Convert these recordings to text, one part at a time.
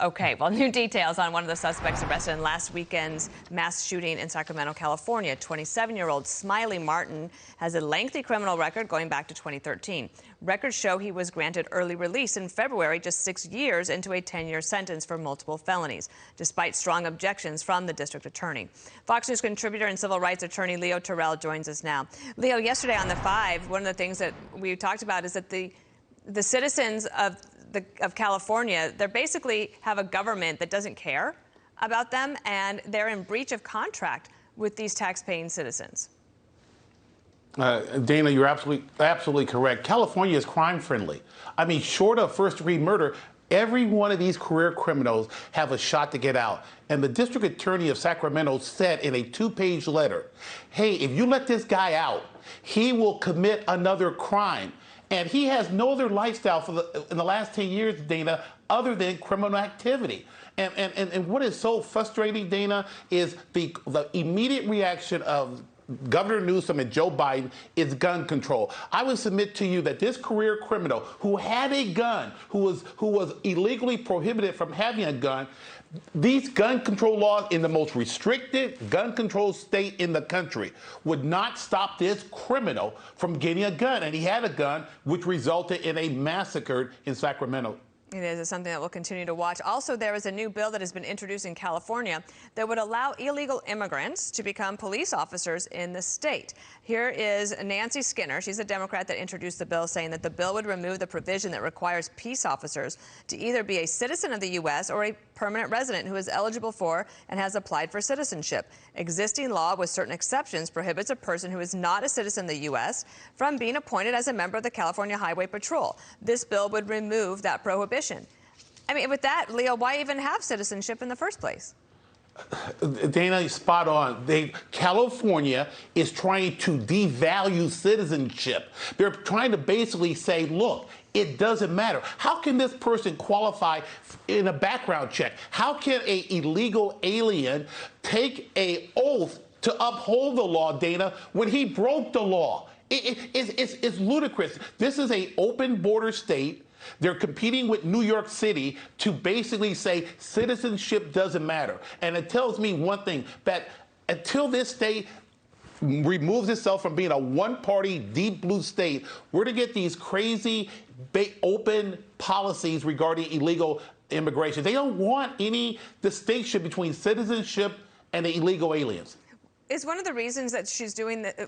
Okay, well, new details on one of the suspects arrested in last weekend's mass shooting in Sacramento, California. 27-year-old Smiley Martin has a lengthy criminal record going back to 2013. Records show he was granted early release in February, just 6 years into a 10-year sentence for multiple felonies, despite strong objections from the district attorney. Fox News contributor and civil rights attorney Leo Terrell joins us now. Leo, yesterday on The Five, one of the things that we talked about is that the citizens of California, they basically have a government that doesn't care about them, and they're in breach of contract with these tax-paying citizens. Dana, you're absolutely correct. California is crime-friendly. I mean, short of first-degree murder, every one of these career criminals have a shot to get out. And the district attorney of Sacramento said in a 2-page letter, hey, if you let this guy out, he will commit another crime. And he has no other lifestyle in the last 10 years, Dana, other than criminal activity. And what is so frustrating, Dana, is the immediate reaction of Governor Newsom and Joe Biden is gun control. I would submit to you that this career criminal who had a gun, who was illegally prohibited from having a gun, these gun control laws in the most restricted gun control state in the country would not stop this criminal from getting a gun. And he had a gun, which resulted in a massacre in Sacramento. It is. It's something that we'll continue to watch. Also, there is a new bill that has been introduced in California that would allow illegal immigrants to become police officers in the state. Here is Nancy Skinner. She's a Democrat that introduced the bill, saying that the bill would remove the provision that requires peace officers to either be a citizen of the U.S. or a permanent resident who is eligible for and has applied for citizenship. Existing law, with certain exceptions, prohibits a person who is not a citizen of the U.S. from being appointed as a member of the California Highway Patrol. This bill would remove that prohibition. I mean, with that, Leo, why even have citizenship in the first place? Dana, spot on. California is trying to devalue citizenship. They're trying to basically say, look, it doesn't matter. How can this person qualify in a background check? How can an illegal alien take an oath to uphold the law, Dana, when he broke the law? It's ludicrous. This is an open border state. They're competing with New York City to basically say citizenship doesn't matter. And it tells me one thing, that until this state removes itself from being a one-party, deep blue state, we're to get these crazy, open policies regarding illegal immigration. They don't want any distinction between citizenship and the illegal aliens. Is one of the reasons that she's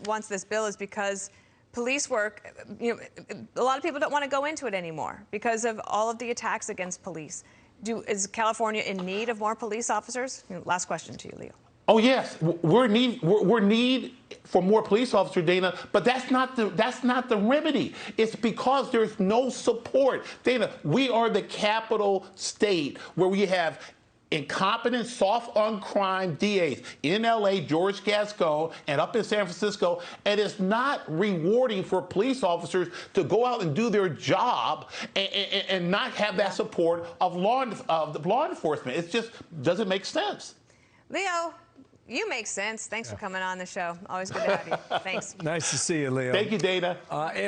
wants this bill is because police work, a lot of people don't want to go into it anymore because of all of the attacks against police. Is California in need of more police officers? Last question to you, Leo. Oh yes, we're need for more police officers, Dana. But that's not the remedy. It's because there's no support, Dana. We are the capital state where we have incompetent, soft on crime DAs in L.A., George Gascon, and up in San Francisco, and it's not rewarding for police officers to go out and do their job and not have that support of law enforcement. It just doesn't make sense. Leo, you make sense. Thanks for coming on the show. Always good to have you. Thanks. Nice to see you, Leo. Thank you, Dana.